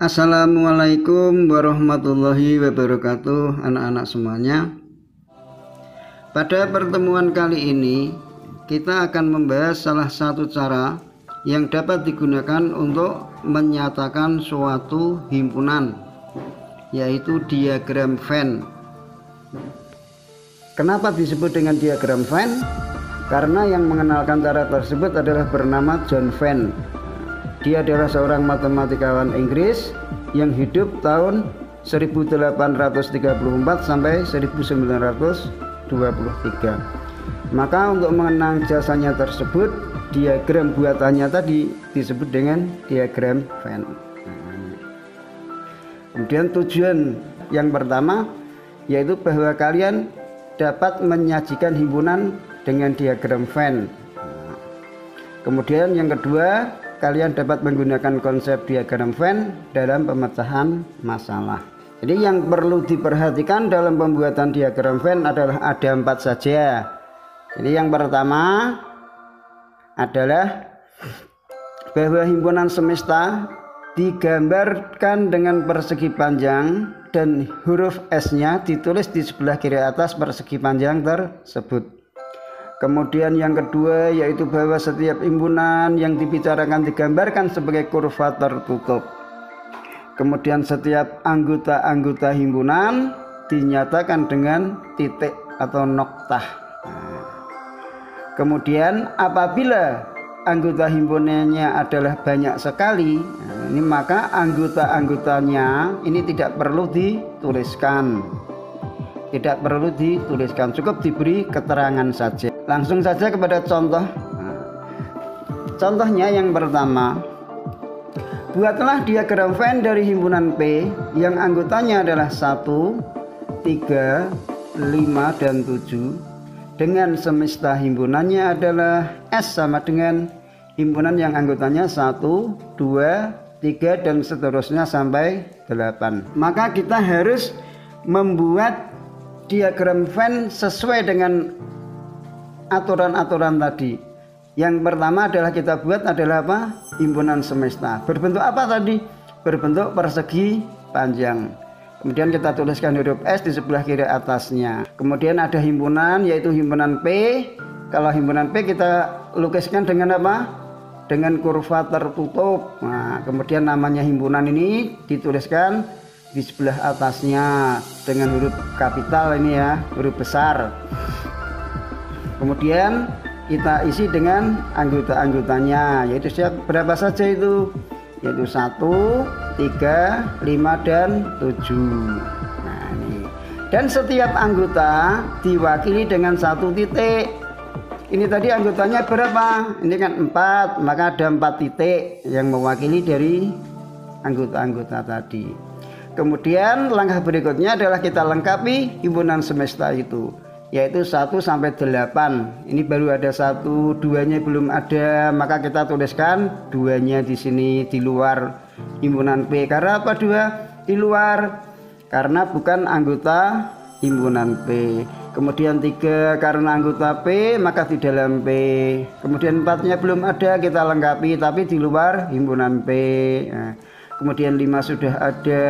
Assalamualaikum warahmatullahi wabarakatuh, anak-anak semuanya. Pada pertemuan kali ini kita akan membahas salah satu cara yang dapat digunakan untuk menyatakan suatu himpunan, yaitu diagram Venn. Kenapa disebut dengan diagram Venn? Karena yang mengenalkan cara tersebut adalah bernama John Venn. Dia adalah seorang matematikawan Inggris yang hidup tahun 1834 sampai 1923. Maka untuk mengenang jasanya tersebut, diagram buatannya tadi disebut dengan diagram Venn. Kemudian tujuan yang pertama yaitu bahwa kalian dapat menyajikan himpunan dengan diagram Venn. Kemudian yang kedua, kalian dapat menggunakan konsep diagram Venn dalam pemecahan masalah. Jadi yang perlu diperhatikan dalam pembuatan diagram Venn adalah ada 4 saja. Jadi yang pertama adalah bahwa himpunan semesta digambarkan dengan persegi panjang dan huruf S-nya ditulis di sebelah kiri atas persegi panjang tersebut. Kemudian yang kedua yaitu bahwa setiap himpunan yang dibicarakan digambarkan sebagai kurva tertutup. Kemudian setiap anggota-anggota himpunan dinyatakan dengan titik atau noktah. Kemudian apabila anggota himpunannya adalah banyak sekali, ini maka anggota-anggotanya ini tidak perlu dituliskan. Tidak perlu dituliskan, cukup diberi keterangan saja. Langsung saja kepada contoh. Contohnya yang pertama, buatlah diagram Venn dari himpunan P yang anggotanya adalah 1, 3, 5, dan 7 dengan semesta himpunannya adalah S sama dengan himpunan yang anggotanya 1, 2, 3 dan seterusnya sampai 8. Maka kita harus membuat diagram Venn sesuai dengan aturan-aturan tadi. Yang pertama adalah kita buat adalah apa? Himpunan semesta. Berbentuk apa tadi? Berbentuk persegi panjang. Kemudian kita tuliskan huruf S di sebelah kiri atasnya. Kemudian ada himpunan yaitu himpunan P. Kalau himpunan P kita lukiskan dengan apa? Dengan kurva tertutup. Nah, kemudian namanya himpunan ini dituliskan di sebelah atasnya dengan huruf kapital ini ya, huruf besar. Kemudian kita isi dengan anggota-anggotanya, yaitu berapa saja itu? Yaitu 1, 3, 5, dan 7. Nah, ini. Dan setiap anggota diwakili dengan 1 titik. Ini tadi anggotanya berapa? Ini kan 4, maka ada 4 titik yang mewakili dari anggota-anggota tadi. Kemudian langkah berikutnya adalah kita lengkapi himpunan semesta itu, yaitu 1 sampai 8. Ini baru ada 1, 2-nya belum ada, maka kita tuliskan 2-nya di sini di luar himpunan P. Karena apa 2 di luar? Karena bukan anggota himpunan P. Kemudian 3 karena anggota P maka di dalam P. Kemudian 4-nya belum ada, kita lengkapi tapi di luar himpunan P. Nah, kemudian 5 sudah ada,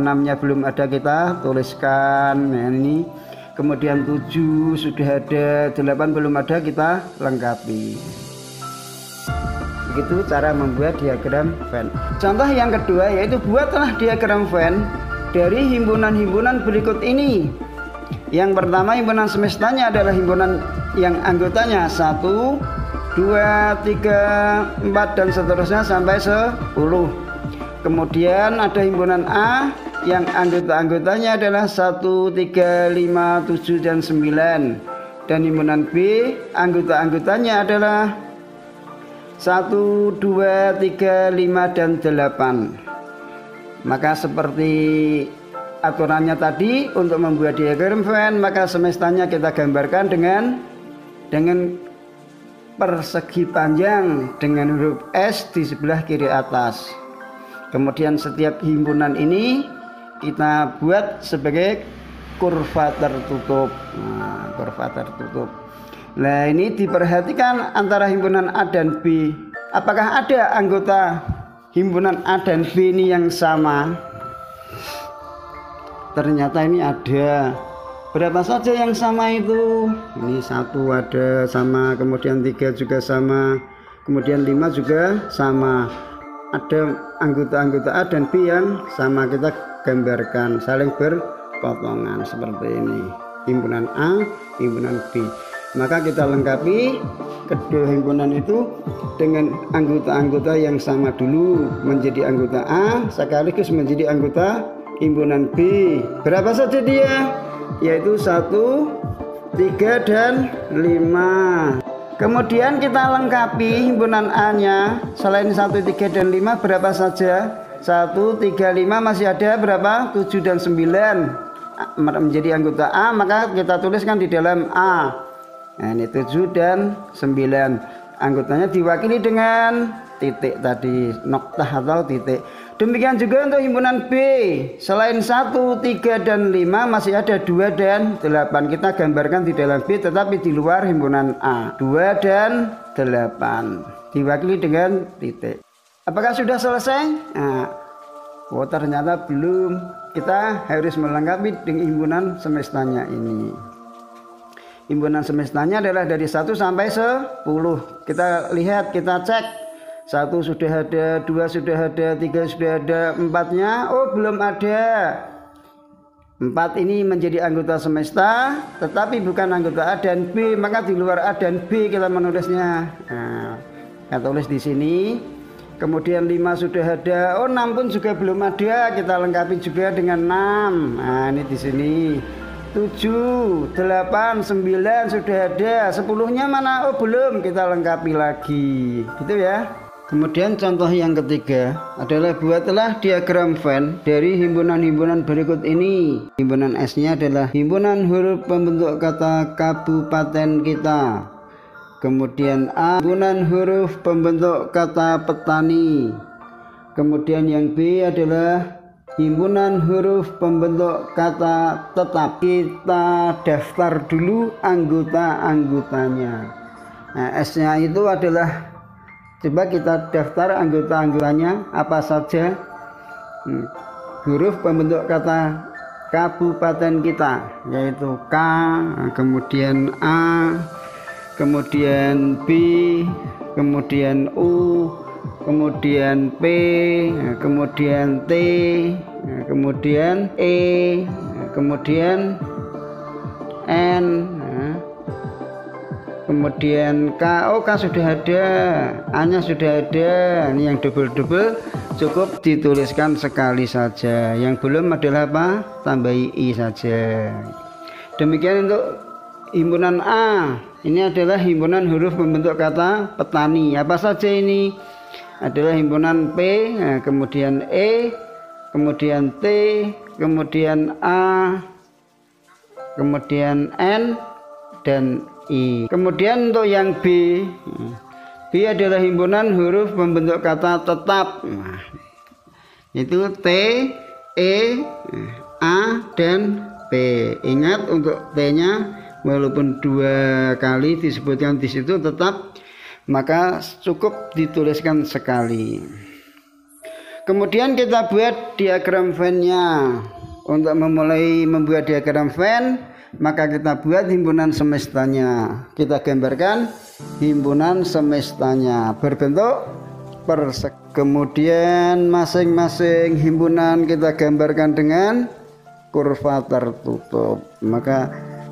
6-nya belum ada, kita tuliskan. Nah, ini. Kemudian 7 sudah ada, 8 belum ada, kita lengkapi. Begitu cara membuat diagram Venn. Contoh yang kedua yaitu buatlah diagram Venn dari himpunan-himpunan berikut ini. Yang pertama himpunan semestanya adalah himpunan yang anggotanya 1, 2, 3, 4 dan seterusnya sampai 10. Kemudian ada himpunan A yang anggota-anggotanya adalah 1, 3, 5, 7, dan 9. Dan himpunan B anggota-anggotanya adalah 1, 2, 3, 5, dan 8. Maka seperti aturannya tadi, untuk membuat diagram Venn maka semestanya kita gambarkan dengan persegi panjang dengan huruf S di sebelah kiri atas. Kemudian setiap himpunan ini kita buat sebagai kurva tertutup. Nah, kurva tertutup. Nah, ini diperhatikan antara himpunan A dan B. Apakah ada anggota himpunan A dan B ini yang sama, ternyata ini ada berapa saja yang sama itu. Ini 1 ada sama, kemudian 3 juga sama, kemudian 5 juga sama. Ada anggota-anggota A dan B yang sama, kita gambarkan saling berpotongan seperti ini. Himpunan A, himpunan B. Maka kita lengkapi kedua himpunan itu dengan anggota-anggota yang sama dulu, menjadi anggota A sekaligus menjadi anggota himpunan B. Berapa saja dia? Yaitu 1, 3, dan 5. Kemudian kita lengkapi himpunan A nya selain 1, 3, dan 5 berapa saja? 1, 3, 5 masih ada berapa? 7 dan 9 menjadi anggota A, maka kita tuliskan di dalam A. Nah, ini 7 dan 9. Anggotanya diwakili dengan titik tadi, noktah atau titik. Demikian juga untuk himpunan B. Selain 1, 3, dan 5 masih ada 2 dan 8. Kita gambarkan di dalam B tetapi di luar himpunan A. 2 dan 8 diwakili dengan titik. Apakah sudah selesai? Nah, oh ternyata belum. Kita harus melengkapi dengan himpunan semestanya ini. Himpunan semestanya adalah dari 1 sampai 10. Kita lihat, kita cek. 1 sudah ada, 2 sudah ada, 3 sudah ada, 4-nya oh belum ada. 4 ini menjadi anggota semesta tetapi bukan anggota A dan B, maka di luar A dan B kita menulisnya. Nah, kita tulis di sini. Kemudian 5 sudah ada, oh 6 pun juga belum ada, kita lengkapi juga dengan 6. Nah, ini di sini. 7, 8, 9 sudah ada, 10-nya mana? Oh belum, kita lengkapi lagi. Gitu ya. Kemudian contoh yang ketiga adalah buatlah diagram Venn dari himpunan-himpunan berikut ini. Himpunan S-nya adalah himpunan huruf pembentuk kata kabupaten kita. Kemudian A, himpunan huruf pembentuk kata petani. Kemudian yang B adalah himpunan huruf pembentuk kata tetap. Kita daftar dulu anggota-anggotanya. Nah, S-nya itu adalah, coba kita daftar anggota-anggotanya apa saja. Huruf pembentuk kata kabupaten kita yaitu K, kemudian A, kemudian B, kemudian U, kemudian P, kemudian T, kemudian E, kemudian N, kemudian K. Oh, K sudah ada, A nya sudah ada. Ini yang double-double cukup dituliskan sekali saja. Yang belum adalah apa? Tambahi I saja. Demikian untuk himpunan A. Ini adalah himpunan huruf pembentuk kata petani. Apa saja ini? Adalah himpunan P, kemudian E, kemudian T, kemudian A, kemudian N, dan I. Kemudian untuk yang B, B adalah himpunan huruf pembentuk kata tetap. Itu T, E, A, dan P. Ingat untuk T-nya walaupun 2 kali disebutkan di situ tetap, maka cukup dituliskan sekali. Kemudian kita buat diagram Venn-nya. Untuk memulai membuat diagram Venn, maka kita buat himpunan semestanya. Kita gambarkan himpunan semestanya berbentuk persegi. Kemudian masing-masing himpunan kita gambarkan dengan kurva tertutup. Maka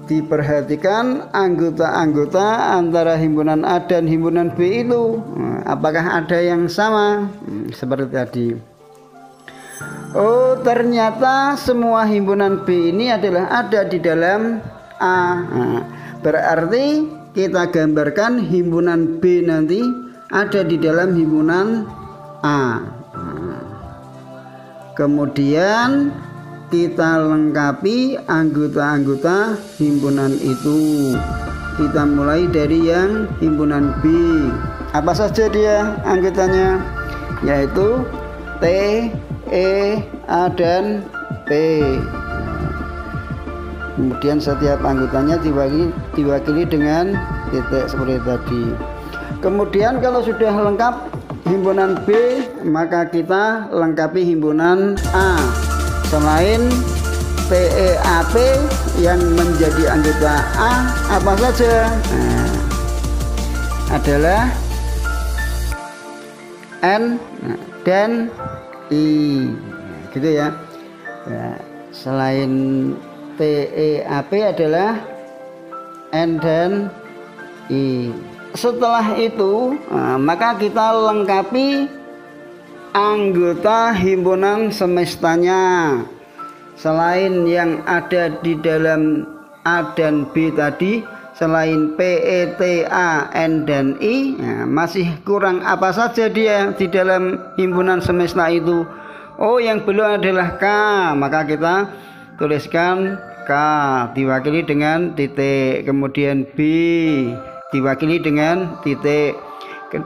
diperhatikan anggota-anggota antara himpunan A dan himpunan B itu, apakah ada yang sama seperti tadi. Oh, ternyata semua himpunan B ini adalah ada di dalam A. Berarti kita gambarkan himpunan B nanti ada di dalam himpunan A. Kemudian kita lengkapi anggota-anggota himpunan itu. Kita mulai dari yang himpunan B. Apa saja dia anggotanya? Yaitu T, E, A, dan P. Kemudian setiap anggotanya diwakili dengan titik seperti tadi. Kemudian kalau sudah lengkap himpunan B, maka kita lengkapi himpunan A. Selain PEAP yang menjadi anggota A apa saja? Nah, adalah N dan I, gitu ya. Nah, selain PEAP adalah N dan I. Setelah itu maka kita lengkapi anggota himpunan semestanya. Selain yang ada di dalam A dan B tadi, selain PETA, N dan I, masih kurang apa saja dia di dalam himpunan semesta itu? Oh, yang belum adalah K, maka kita tuliskan K diwakili dengan titik, kemudian B diwakili dengan titik,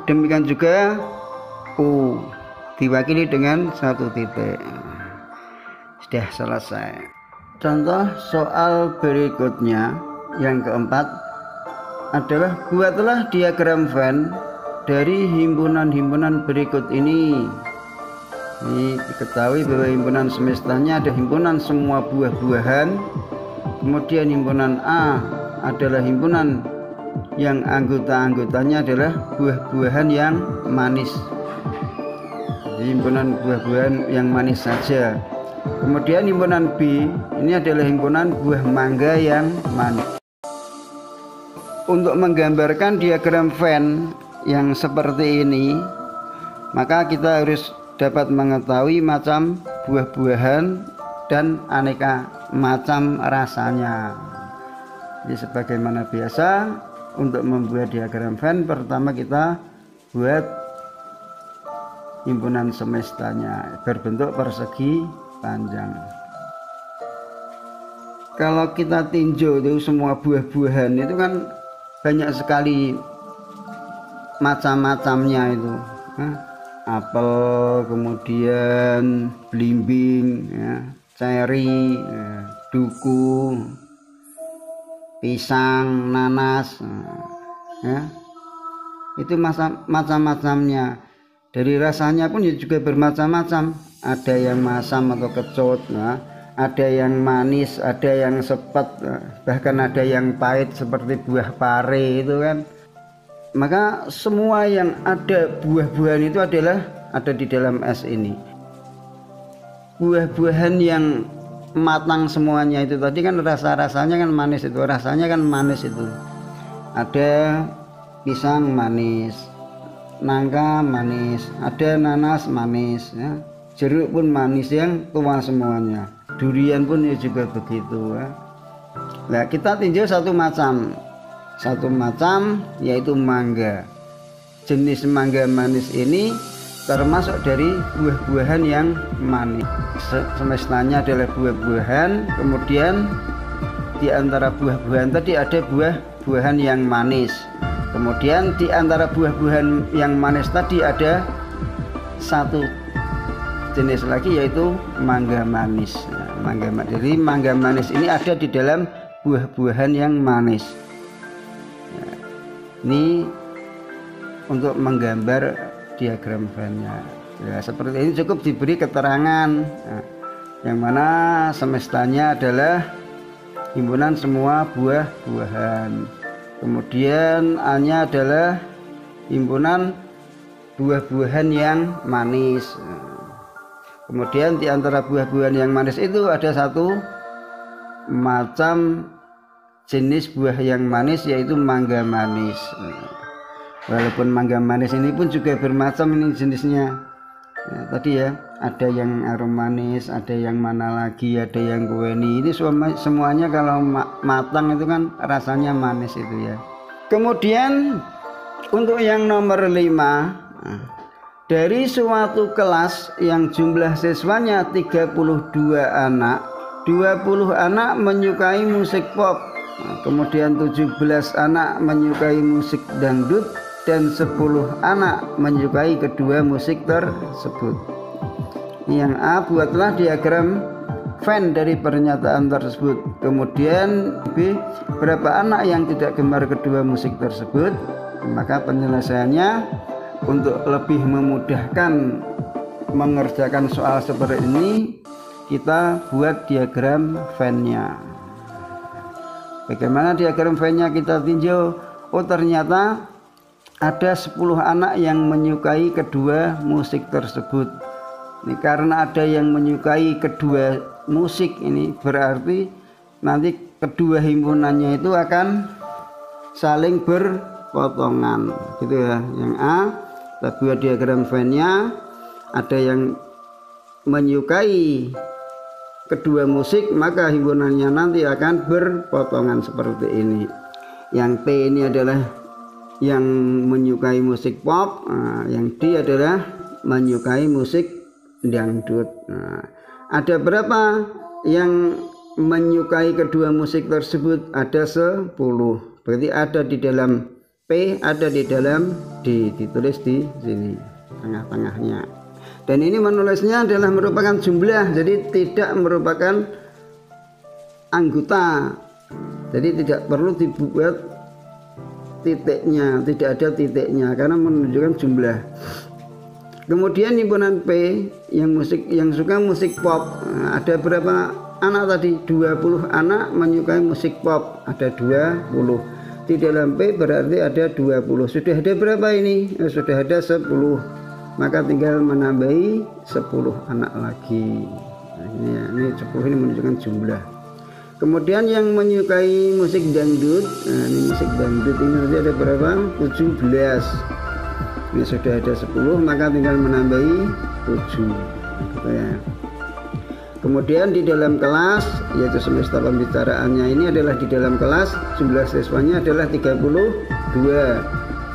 demikian juga U diwakili dengan satu titik. Sudah selesai. Contoh soal berikutnya yang keempat adalah buatlah diagram Venn dari himpunan-himpunan berikut ini. Ini diketahui bahwa himpunan semestanya ada himpunan semua buah-buahan, kemudian himpunan A adalah himpunan yang anggota-anggotanya adalah buah-buahan yang manis. Jadi himpunan buah-buahan yang manis saja. Kemudian himpunan B ini adalah himpunan buah mangga yang manis. Untuk menggambarkan diagram Venn yang seperti ini, maka kita harus dapat mengetahui macam buah-buahan dan aneka macam rasanya. Jadi sebagaimana biasa, untuk membuat diagram Venn, pertama kita buat himpunan semestanya berbentuk persegi panjang. Kalau kita tinjau itu semua buah-buahan itu kan banyak sekali macam-macamnya itu. Apel, kemudian belimbing, ya, ceri, ya, duku, pisang, nanas, ya. Itu macam-macamnya. Dari rasanya pun juga bermacam-macam. Ada yang masam atau kecut, ya. Ada yang manis, ada yang sepet, bahkan ada yang pahit seperti buah pare itu kan. Maka semua yang ada buah-buahan itu adalah ada di dalam es ini. Buah-buahan yang matang semuanya itu tadi kan rasanya kan manis itu, ada pisang manis, nangka manis, ada nanas manis, ya. Jeruk pun manis yang tua semuanya, durian pun ya juga begitu, ya. Nah, kita tinjau satu macam yaitu mangga. Jenis mangga manis ini termasuk dari buah-buahan yang manis. Semestanya adalah buah-buahan, kemudian di antara buah-buahan tadi ada buah-buahan yang manis, kemudian di antara buah-buahan yang manis tadi ada satu jenis lagi yaitu mangga manis. Jadi mangga manis ini ada di dalam buah-buahan yang manis. Ini untuk menggambar diagram Venn-nya. Ya, seperti ini cukup diberi keterangan, yang mana semestanya adalah himpunan semua buah-buahan. Kemudian A-nya adalah himpunan buah-buahan yang manis. Kemudian di antara buah-buahan yang manis itu ada satu macam jenis buah yang manis yaitu mangga manis. Walaupun mangga manis ini pun juga bermacam ini jenisnya. Ya, tadi ya, ada yang arom manis, ada yang mana lagi, ada yang kueni. Ini semuanya kalau matang itu kan rasanya manis itu ya. Kemudian untuk yang nomor 5, dari suatu kelas yang jumlah siswanya 32 anak, 20 anak menyukai musik pop, kemudian 17 anak menyukai musik dangdut, dan 10 anak menyukai kedua musik tersebut. Yang A, buatlah diagram Venn dari pernyataan tersebut. Kemudian B, berapa anak yang tidak gemar kedua musik tersebut? Maka penyelesaiannya untuk lebih memudahkan mengerjakan soal seperti ini, kita buat diagram Venn-nya. Bagaimana diagram Venn-nya kita tinjau? Oh, ternyata ada 10 anak yang menyukai kedua musik tersebut. Ini karena ada yang menyukai kedua musik, ini berarti nanti kedua himpunannya itu akan saling berpotongan, gitu ya. Yang A, kita buat diagram Venn-nya, ada yang menyukai kedua musik, maka himpunannya nanti akan berpotongan seperti ini. Yang T ini adalah yang menyukai musik pop, yang D adalah menyukai musik dangdut. Ada berapa yang menyukai kedua musik tersebut? Ada 10. Berarti ada di dalam P, ada di dalam D, ditulis di sini tengah-tengahnya. Dan ini menulisnya adalah merupakan jumlah, jadi tidak merupakan anggota. Jadi tidak perlu dibuat titiknya, tidak ada titiknya karena menunjukkan jumlah. Kemudian himpunan P yang suka musik pop, ada berapa anak tadi? 20 anak menyukai musik pop, ada 20. Di dalam P berarti ada 20. Sudah ada berapa ini? Sudah ada 10. Maka tinggal menambahi 10 anak lagi. Ini 10 ini menunjukkan jumlah. Kemudian yang menyukai musik dangdut, ini musik dangdut ini nanti ada berapa? 17. Ini sudah ada 10, maka tinggal menambahi 7. Ya. Kemudian di dalam kelas, yaitu semesta pembicaraannya ini adalah di dalam kelas, jumlah siswanya adalah 32.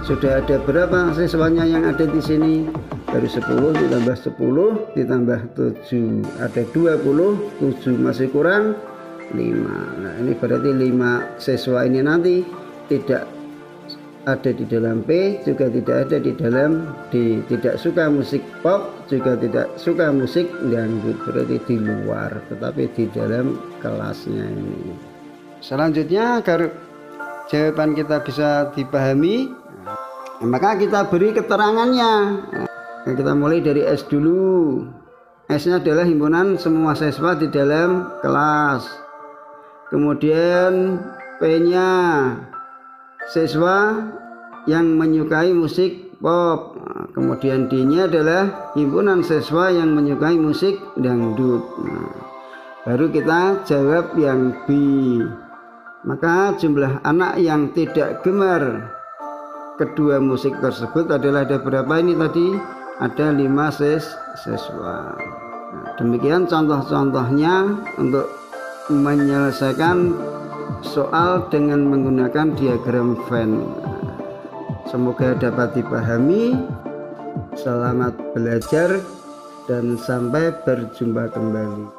Sudah ada berapa siswanya yang ada di sini? Dari 10 ditambah 10 ditambah 7, ada 27, masih kurang 5. Nah, ini berarti 5 siswa ini nanti tidak ada di dalam P, juga tidak ada di dalam D. Tidak suka musik pop, juga tidak suka musik dangdut, berarti di luar, tetapi di dalam kelasnya ini. Selanjutnya agar jawaban kita bisa dipahami, maka kita beri keterangannya. Kita mulai dari S dulu. S-nya adalah himpunan semua siswa di dalam kelas. Kemudian P-nya siswa yang menyukai musik pop. Kemudian D-nya adalah himpunan siswa yang menyukai musik dangdut. Baru kita jawab yang B. Maka jumlah anak yang tidak gemar kedua musik tersebut adalah ada berapa ini tadi? Ada 5 siswa. Demikian contoh-contohnya untuk menyelesaikan soal dengan menggunakan diagram Venn. Semoga dapat dipahami. Selamat belajar dan sampai berjumpa kembali.